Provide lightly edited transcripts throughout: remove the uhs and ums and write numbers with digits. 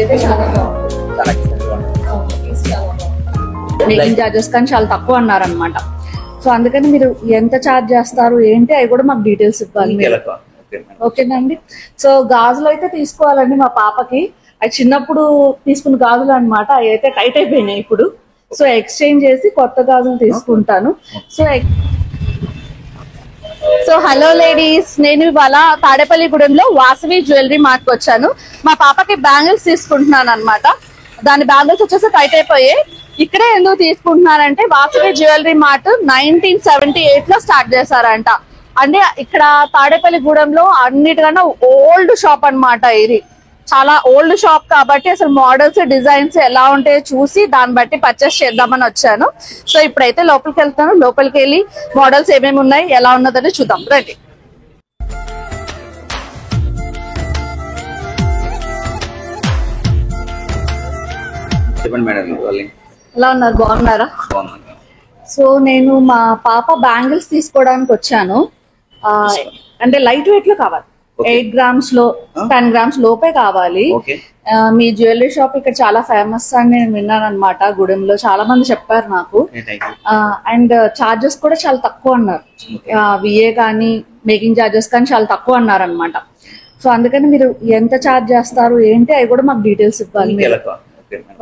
అయితే చాలా బాగుంది. మేకింగ్ చార్జెస్ కానీ చాలా తక్కువ అన్నారనమాట. సో అందుకని మీరు ఎంత చార్జ్ చేస్తారు ఏంటి అవి కూడా మాకు డీటెయిల్స్ ఇవ్వాలి. ఓకేనండి. సో గాజులు అయితే తీసుకోవాలండి మా పాపకి. అది చిన్నప్పుడు తీసుకున్న గాజులు అనమాట, అవి అయితే టైట్ అయిపోయినాయి ఇప్పుడు. సో ఎక్స్చేంజ్ చేసి కొత్త గాజులు తీసుకుంటాను. సో హలో లేడీస్, నేను ఇవాళ తాడేపల్లిగూడెంలో వాసవి జ్యువెలరీ మార్ట్ వచ్చాను. మా పాపకి బ్యాంగిల్స్ తీసుకుంటున్నాను అనమాట. దాని బ్యాంగిల్స్ వచ్చేసి టైట్ అయిపోయాయి. ఇక్కడే ఎందుకు తీసుకుంటున్నారంటే వాసవి జ్యువెలరీ మార్ట్ 1978 లో స్టార్ట్ చేశారంట. అంటే ఇక్కడ తాడేపల్లిగూడెంలో అన్నిటికన్నా ఓల్డ్ షాప్ అన్నమాట. ఇది చాలా ఓల్డ్ షాప్ కాబట్టి అసలు మోడల్స్ డిజైన్స్ ఎలా ఉంటాయో చూసి దాన్ని బట్టి పర్చేస్ చేద్దామని వచ్చాను. సో ఇప్పుడైతే లోపలికి వెళ్తాను. లోపలికి వెళ్ళి మోడల్స్ ఏమేమి ఉన్నాయి ఎలా ఉన్నదని చూద్దాం రండి. ఎలా ఉన్నారు, బాగున్నారా? సో నేను మా పాప బ్యాంగిల్స్ తీసుకోవడానికి వచ్చాను. అంటే లైట్ వెయిట్ లో కావాలి, 8 grams లో 10 grams లోపే కావాలి. మీ జ్యువెలరీ షాప్ ఇక్కడ చాలా ఫేమస్ అని నేను విన్నాను అనమాట. గూడెంలో చాలా మంది చెప్పారు నాకు. అండ్ చార్జెస్ కూడా చాలా తక్కువ అన్నారు. విఏ కానీ మేకింగ్ చార్జెస్ కానీ చాలా తక్కువ అన్నారు అనమాట. సో అందుకని మీరు ఎంత చార్జ్ చేస్తారు ఏంటి అవి కూడా మాకు డీటెయిల్స్ ఇవ్వాలి.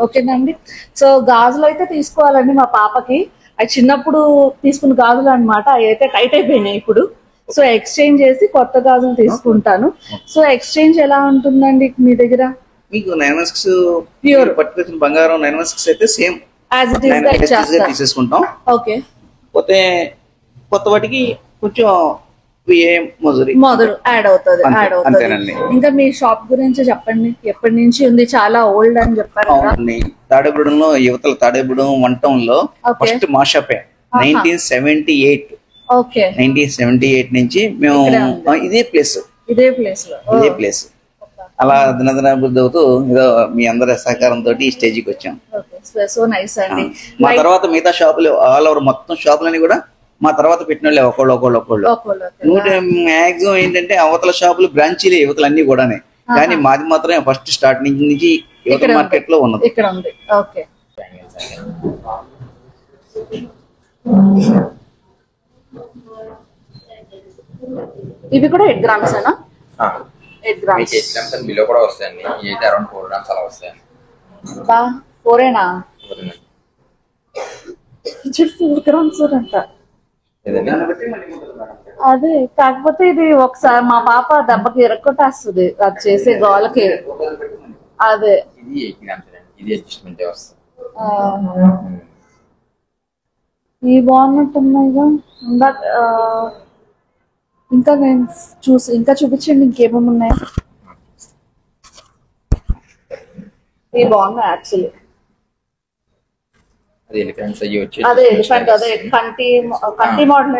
ఓకేనండి. సో గాజులు అయితే తీసుకోవాలండి మా పాపకి. అది చిన్నప్పుడు తీసుకున్న గాజులు అనమాట, అవి అయితే టైట్ అయిపోయినాయి ఇప్పుడు. సో ఎక్స్చేంజ్ చేసి కొత్త గాజులు తీసుకుంటాను. సో ఎక్స్చేంజ్ ఎలా ఉంటుందండి మీ దగ్గర? మీకు 916 ప్యూర్ పట్టుకొచ్చిన బంగారం 916 అయితే సేమ్ యాజ్ ఇట్ ఈస్ తీసేసుకుంటాం. ఓకే. పోతే కొత్త వాటికి కొంచెం మొదలు యాడ్ అవుతుంది. ఇంకా మీ షాప్ గురించి చెప్పండి. ఎప్పటి నుంచి ఉంది? చాలా ఓల్డ్ అని చెప్పారు. తాడేగూడెంలో యువతల తాడేగూడెం 1 town లో ఫస్ట్ మా షాపే 1978. 1978 నుంచి మేము ఇదే ప్లేస్ అలా దినదినాభివృద్ధి అవుతూ ఏదో మీ అందరి సహకారంతో ఈ స్టేజ్కి వచ్చాం. మా తర్వాత మిగతా షాపులు ఆల్ ఓవర్ మొత్తం షాపులని కూడా మా తర్వాత పెట్టిన వాళ్ళే ఒకళ్ళు. మాక్సిమం ఏంటంటే అవతల షాపులు బ్రాంచీలే యువతలు అన్ని కూడానే, కానీ మాది మాత్రమే ఫస్ట్ స్టార్ట్ నుంచి యువత మార్కెట్ లో ఉన్నది. ఇవి కూడా 8 grams ఏనా? 8 grams బిలో కూడా వస్తాయండి. ఇవి అరౌండ్ 4 grams అలా వస్తాయండి. 4 grams అంట. అదే కాకపోతే ఇది ఒకసారి మా పాప దెబ్బకి ఇరక్కొట్టేస్తుంది అది చేసే గోలకి. అదే ఇవి బాగున్నట్టున్నాయిగా. ఇంకా నేను ఇంకా చూపించండి ఇంకేమేమి ఉన్నాయా. ఇవి బాగున్నాయి యాక్చువల్లీ. అదే ఎలిఫెంట్ అదే కంటి మోడల్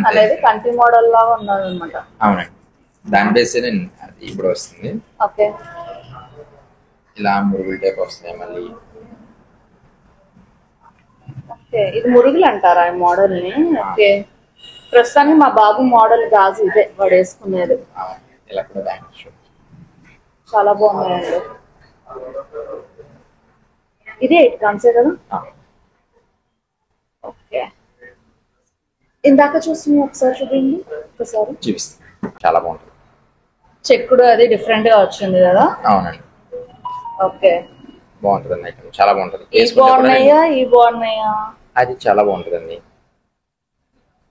అనేది కంటి మోడల్ లాగా ఉన్నది అనమాట. అవునండి, దాని బేస్ ఇప్పుడు వస్తుంది. ఓకే. ఇలా మురుగులు టైప్ వస్తున్నాయి మళ్ళీ. ఓకే, ఇది మురుగులు అంటారా ఈ మోడల్ ని? ఓకే. ప్రస్తుతానికి మా బాబు మోడల్ గాజు ఇదే వాడు వేసుకునేది. ఇలా కూడా చాలా బాగున్నాయండి. ఇది 8 grams కదా? ఓకే. ఇందాక చూసి ఒకసారి చూడండి. ఒకసారి చూపిస్తాను. చాలా బాగుంటుంది. చెక్కుడు అది డిఫరెంట్ గా వచ్చింది కదా? అవునండి. ఓకే, బాగుంటుంది ఐటమ్, చాలా బాగుంటుంది. బాగున్నాయా? అది చాలా బాగుంటుందండి.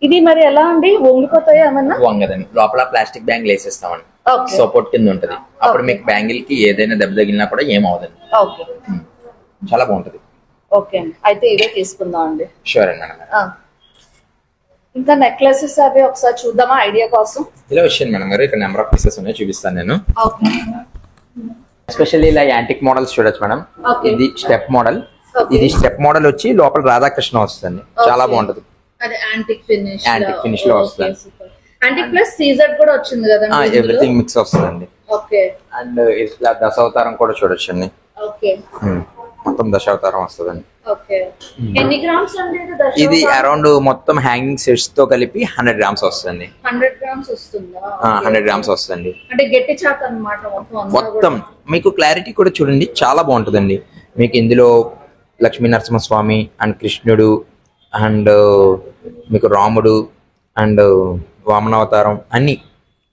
ఇది మరి ఎలా అండి, వంగిపోతాయి ఏమన్నా? వంగదండి, లోపల ప్లాస్టిక్ బ్యాంగిల్ వేసేస్తామండి. సపోర్ట్ కింద ఉంటది. అప్పుడు మీకు బ్యాంగిల్ కి ఏదైనా దెబ్బ తగిలినా కూడా ఏమవుతుంది. చాలా బాగుంటది. ఓకే, అయితే ఇదే తీసుకుందాం అండి. షూర్ అండి. ఇంకా నెక్లెసెస్ అవి ఒకసారి చూద్దామా ఐడియా కోసం? ఇలా వచ్చాను మేడం గారు, ఇక్కడ నెంబర్ ఆఫ్ పీసెస్ ఉన్నాయి, చూపిస్తాను నేను. ఎస్పెషల్లీ ఇలా యాంటిక్ మోడల్స్ చూడొచ్చు మేడం. ఇది స్టెప్ మోడల్. ఇది స్టెప్ మోడల్ వచ్చి లోపల రాధాకృష్ణ వస్తుంది. చాలా బాగుంటది. యాంటిక్ ఫినిష్ లో వస్తుంది. యాంటిక్ ప్లస్ సీజర్ కూడా వచ్చింది కదా? ఎవ్రీథింగ్ మిక్స్ వస్తుందండి. ఓకే. అండ్ ఇట్లా దశావతారం కూడా చూడొచ్చండి. ఓకే, మొత్తం దశావతారం వస్తుందండి. ఓకే. ఎన్ని గ్రామ్స్ అండి ఇది? అరౌండ్ మొత్తం హ్యాంగింగ్ సెట్స్ తో కలిపి 100 grams వస్తుంది. 100 grams వస్తుందా? 100 grams వస్తుంది. అంటే గట్టి చాక్ అన్నమాట మొత్తం. మీకు క్లారిటీ కూడా చూడండి చాలా బాగుంటుందండి. మీకు ఇందులో లక్ష్మీ నరసింహస్వామి అండ్ కృష్ణుడు అండ్ మీకు రాముడు అండ్ వామనావతారం అన్ని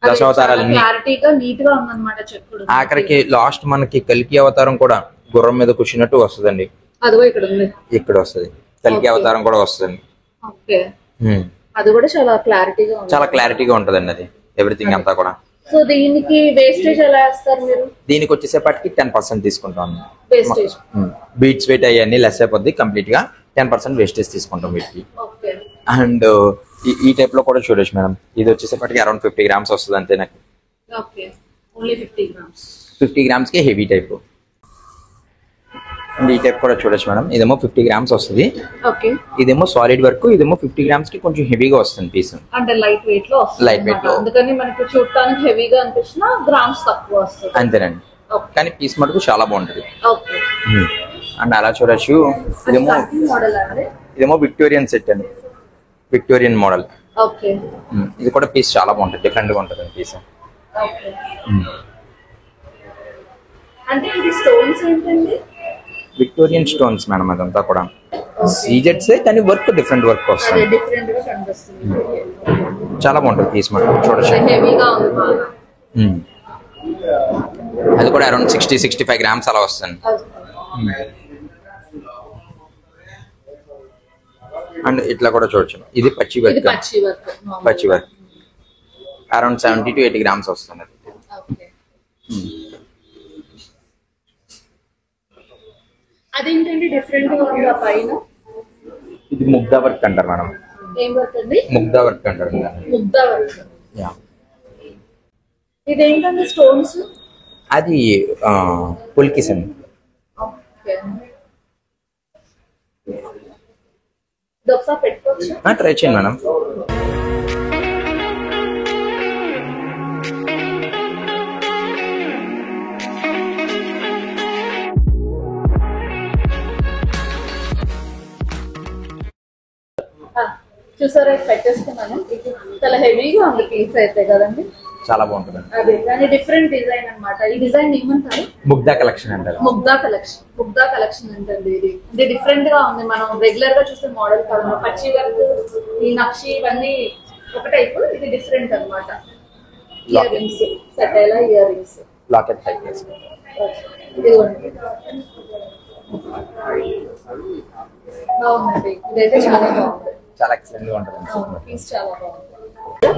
దశావతారాలు క్లారిటీగా నీట్ గా ఉందన్నమాట చెక్కుడు. ఆఖరికి లాస్ట్ మనకి కల్కి అవతారం కూడా గుర్రం మీద కూర్చున్నట్టు వస్తుందండి. అదిగో ఇక్కడ ఉంది, ఇక్కడ వస్తుంది కల్కి అవతారం కూడా వస్తుంది. ఓకే, అది కూడా చాలా క్లారిటీగా ఉంది. చాలా క్లారిటీగా ఉంటదండి అది ఎవ్రీథింగ్ అంతా కూడా. సో దీనికి వేస్టేజ్ ఎలా వేస్తారు మీరు? దీనికి వచ్చేసేపటికి 10% తీసుకుంటాం. వేస్టేజ్ బీట్స్ వెయిట్ అయ్యన్నీ లెస్ అయిపోద్ది, కంప్లీట్ గా 10% వేస్టేజ్ తీసుకుంటాం వీటికి. ఓకే, అండ్ ఈ టైప్ లో కూడా చూడొచ్చు మేడం. ఇది వచ్చేసేపటికి అరౌండ్ 50 grams వస్తుంది అంతే నాకు. Okay, only 50 grams. 50 grams కి హెవీ టైప్. అండ్ ఈ టైప్ కూడా చూడొచ్చు మేడం. ఇదేమో 50 grams వస్తుంది. ఓకే, ఇదేమో సాలిడ్ వర్క్. ఇదేమో 50 grams కి కొంచెం హెవీగా వస్తుంది పీస్. అంటే లైట్ వెయిట్ లో వస్తుంది. లైట్ వెయిట్ లో, అందుకని మనకు చూడటానికి హెవీగా అనిపించినా గ్రామ్స్ తక్కువ వస్తుంది. అంతేనండి. కానీ పీస్ మటుకు చాలా బాగుంటుంది. ఓకే, అండ్ అలా చూడొచ్చు. ఇదేమో మోడల్ అండి, ఇదేమో విక్టోరియన్ సెట్ అండి, విక్టోరియన్ మోడల్. ఓకే, ఇది కూడా పీస్ చాలా బాగుంటుంది, డిఫరెంట్ గా ఉంటుంది పీస్. ఓకే, అంటే ఇది స్టోన్స్ ఏంటండి? విక్టోరియన్ స్టోన్స్ మేడం అదంతా కూడా. సీజెట్స్ కానీ వర్క్ డిఫరెంట్ వర్క్ వస్తుంది, డిఫరెంట్ గా కనిపిస్తుంది. చాలా బాగుంటుంది పీస్ మనం చూడొచ్చు. హెవీగా ఉంది బాగా. అది కూడా అరౌండ్ 60-65 grams అలా వస్తుంది. అండ్ ఇట్లా కూడా చూడొచ్చు. ఇది పచ్చి వర్క్, పచ్చి వర్క్ అరౌండ్ 70 to 80 grams వస్తుంది. అదేంటండి డిఫరెంట్ గా ఉంది ఆ పైన? ఇది ముగ్ధా వర్క్ అంటారు మేడం. ఏం వర్క్ అండి? ముగ్ధా వర్క్ అంటారు. ముగ్ధా వర్క్. ఇదేంటండి స్టోన్స్? అది పుల్కిస్ అండి. ఒకసారి పెట్టుకోవచ్చా? ట్రై చేయండి మేడం. చూసారా, పెట్టేసుకున్నాను. చాలా హెవీగా ఉంది పీస్ అయితే కదండి. చాలా బాగుంటుంది. అదే కానీ డిఫరెంట్ డిజైన్ అన్నమాట. ఈ డిజైన్ ఏమంటారు? ముగ్ధా కలెక్షన్ అంటారు. ముగ్ధా కలెక్షన్, ముగ్ధా కలెక్షన్ అంటే ఇది డిఫరెంట్ గా ఉంది. మనం రెగ్యులర్ గా చూసే మోడల్ కాదు. పచ్చి వర్క్, ఈ నక్షి ఇవన్నీ ఒక టైప్, ఇది డిఫరెంట్ అన్నమాట. ఇయర్ రింగ్స్, సటైలా ఇయర్ రింగ్స్, లాకెట్ టైప్. ఇదిగోండి, బాగుందండి. ఇదైతే చాలా బాగుంది, చాలా ఎక్సలెంట్ గా ఉంటుంది. పీస్ చాలా బాగుంది.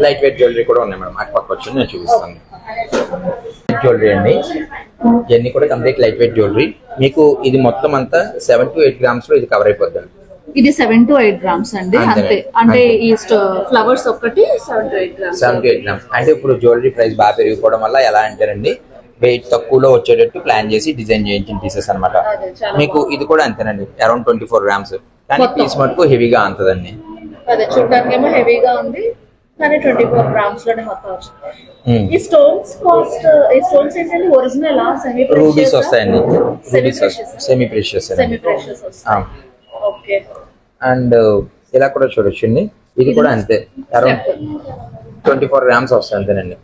లైట్ వెయిట్ జ్యువెలరీ కూడా ఉన్నాయి మేడం. అటు పక్క వచ్చి నేను చూపిస్తాను. జ్యువెలరీ అండి, ఇవన్నీ కూడా కంప్లీట్ లైట్ వెయిట్ జ్యువెలరీ. మీకు ఇది మొత్తం అంతా 7 to 8 grams లో ఇది కవర్ అయిపోద్ది. ఇది 7 to 8 grams అండి, అంతే. అంటే ఈ ఫ్లవర్స్ ఒకటి 7 to 8 grams. 7 to 8 grams అంటే ఇప్పుడు జ్యువెలరీ ప్రైస్ బాగా పెరిగిపోవడం వల్ల ఎలా అంటారండి, వెయిట్ తక్కువలో వచ్చేటట్టు ప్లాన్ చేసి డిజైన్ చేయించిన పీసెస్ అనమాట. మీకు ఇది కూడా అంతేనండి, అరౌండ్ 24 grams. కానీ పీస్ మటుకు హెవీగా అంతదండి. అదే చూడడానికి ఏమో హెవీగా ఉంది, కానీ 24 grams లోనే మొత్తం వచ్చింది. ఈ స్టోన్స్ కాస్ట్, ఈ స్టోన్స్ ఏంటంటే ఒరిజినల్ సెమీ ప్రెషియస్? రూబీస్ వస్తాయండి, rubies semi precious. Semi precious వస్తాయి. ఓకే, అండ్ ఇలా కూడా చూడొచ్చండి. ఇది కూడా అంతే, అరౌండ్ 24 grams వస్తాయి అంతేనండి.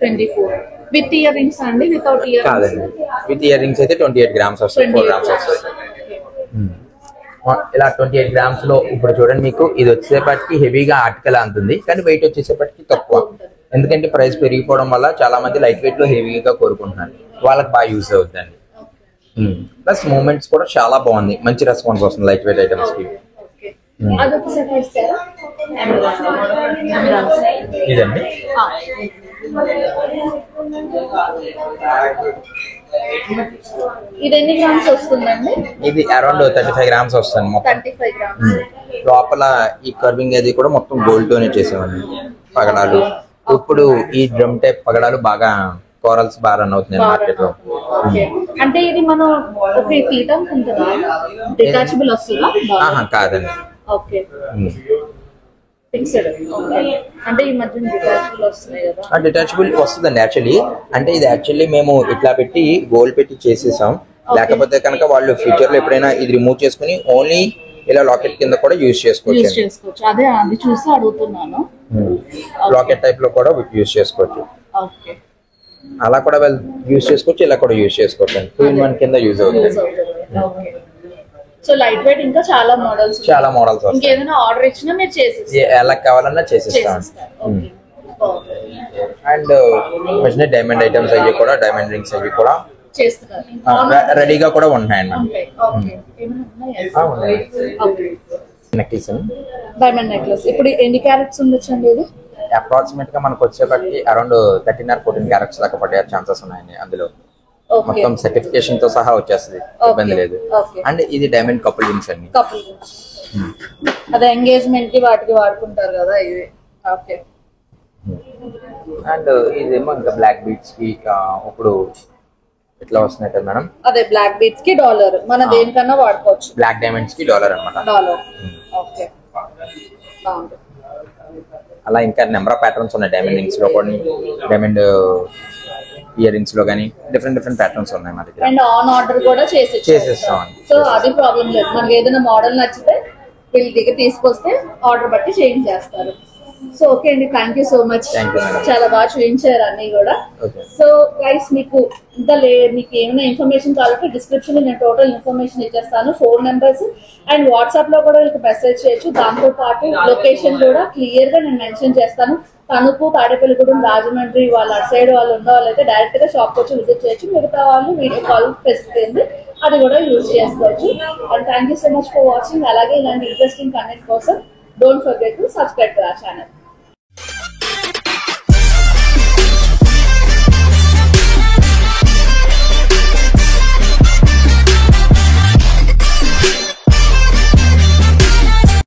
24 విత్ ఇయర్ రింగ్స్ అండి? వితౌట్ ఇయర్ కాదండి, విత్ ఇయర్ రింగ్స్ అయితే 28 grams వస్తాయి, 4 grams వస్తాయి. ఇలా 28 grams లో ఇప్పుడు చూడండి, మీకు ఇది వచ్చేపటికి హెవీగా ఆర్టికల్ అంతుంది, కానీ వెయిట్ వచ్చేసేపటికి తక్కువ. ఎందుకంటే ప్రైస్ పెరిగిపోవడం వల్ల చాలా మంది లైట్ వెయిట్ లో హెవీగా కోరుకుంటున్నారు, వాళ్ళకి బాగా యూస్ అవుతుందండి. ప్లస్ మూమెంట్స్ కూడా చాలా బాగుంది, మంచి రెస్పాన్స్ వస్తుంది లైట్ వెయిట్ ఐటమ్స్ కి. ఇదండి ఇది ఎన్ని గ్రామ్స్ వస్తుందండి? ఇది అరౌండ్ 35 grams వస్తుంది మొత్తం. 35 grams. లోపల ఈ కర్వింగ్ అది కూడా మొత్తం గోల్డ్ తోనే చేసేవాడిని. పగడాలు ఇప్పుడు ఈ డ్రమ్ టైప్ పగడాలు బాగా కోరల్స్ బాగా రన్ అవుతున్నాయి మార్కెట్ లో. అంటే ఇది మనం ఒక తీయటం ఉంటుందా? డిటాచబుల్ వస్తుందా? కాదండి. Okay, fixed. అంటే ఈ మధ్య డిటాచబుల్ వస్తున్నాయి కదా? డిటాచబుల్ వస్తుందండి యాక్చువల్లీ. అంటే ఇది యాక్చువల్లీ మేము ఇట్లా పెట్టి గోల్డ్ పెట్టి చేసేసాం. లేకపోతే కనుక వాళ్ళు ఫ్యూచర్ లో ఎప్పుడైనా ఇది రిమూవ్ చేసుకుని ఓన్లీ ఇలా లాకెట్ కింద కూడా యూజ్ చేసుకోవచ్చు. అదే అది చూసి అడుగుతున్నాను. లాకెట్ టైప్ లో కూడా యూజ్ చేసుకోవచ్చు. ఓకే, అలా కూడా యూజ్ చేసుకోవచ్చు, ఇలా కూడా యూజ్ చేసుకోవచ్చు అండి. 2-in-1 కింద యూజ్ అవుతుంది. సో లైట్ వెయిట్ ఇంకా చాలా మోడల్స్ చాలా మోడల్స్ వస్తాయి. ఇంకేదైనా ఆర్డర్ ఇచ్చినా మీరు చేసేస్తారు. ఎలా కావాలన్నా చేసిస్తాం. అండ్ డైమండ్ ఐటమ్స్ అవి కూడా, డైమండ్ రింగ్స్ అవి కూడా రెడీగా కూడా ఉన్నాయండి. నెక్లెస్ డైమండ్ నెక్లెస్ ఇప్పుడు ఎన్ని క్యారెట్స్ ఉండొచ్చండి? ఇది అప్రాక్సిమేట్ గా మనకు వచ్చేప్పటికి అరౌండ్ 13 or 14 క్యారెట్స్ దాకా పడే ఛాన్సెస్ ఉన్నాయండి. అందులో మొత్తం సర్టిఫికేషన్ తో సహా వచ్చేస్తుంది, ఇబ్బంది లేదు. అండ్ ఇది డైమండ్ కపుల్ రింగ్స్ అండి. అదే ఎంగేజ్మెంట్ కి వాటికి వాడుకుంటారు కదా ఇది. ఓకే. అండ్ ఇదేమో ఇంకా బ్లాక్ బీట్స్ కి ఇప్పుడు ఇట్లా వస్తున్నాయి కదా మేడం. అదే బ్లాక్ బీట్స్ కి డాలర్ మన దేనికన్నా వాడుకోవచ్చు. బ్లాక్ డైమండ్స్ కి డాలర్ అన్నమాట. డాలర్. ఓకే. బాగుంది. అలా ఇంకా నెంబర్ ఆఫ్ ప్యాటర్న్స్ ఉన్నాయి. డైమండ్ రింగ్స్ లో కూడా, డైమండ్ ఇయర్ రింగ్స్ లో కానీ డిఫరెంట్ ప్యాటర్న్స్ ఉన్నాయి మా దగ్గర. అండ్ ఆన్ ఆర్డర్ కూడా చేసేస్తాం. సో అది ప్రాబ్లం లేదు. మనకి ఏదైనా మోడల్ నచ్చితే వీళ్ళ దగ్గర తీసుకొస్తే ఆర్డర్ బట్టి చేంజ్ చేస్తారు. సో ఓకే అండి, థ్యాంక్ యూ సో మచ్. చాలా బాగా చూపించారు అన్ని కూడా. సో గైస్ మీకు మీకు ఏమైనా ఇన్ఫర్మేషన్ కావాలంటే డిస్క్రిప్షన్ లో నేను టోటల్ ఇన్ఫర్మేషన్ ఇచ్చేస్తాను, ఫోన్ నెంబర్స్ అండ్ వాట్సాప్ లో కూడా మీకు మెసేజ్ చేయొచ్చు. దాంతో పాటు లొకేషన్ కూడా క్లియర్ గా నేను మెన్షన్ చేస్తాను. తణుకు, తాడేపల్లిగూడెం, రాజమండ్రి వాళ్ళ అటు సైడ్ వాళ్ళు ఉన్న వాళ్ళైతే డైరెక్ట్ గా షాప్ వచ్చి విజిట్ చేయొచ్చు. మిగతా వాళ్ళు వీడియో కాల్ ఫెసిలిటీ ఉంది, అది కూడా యూజ్ చేసుకోవచ్చు. And thank you so much for watching. అలాగే ఇలాంటి ఇంట్రెస్టింగ్ కంటెంట్ కోసం don't forget to subscribe to our channel.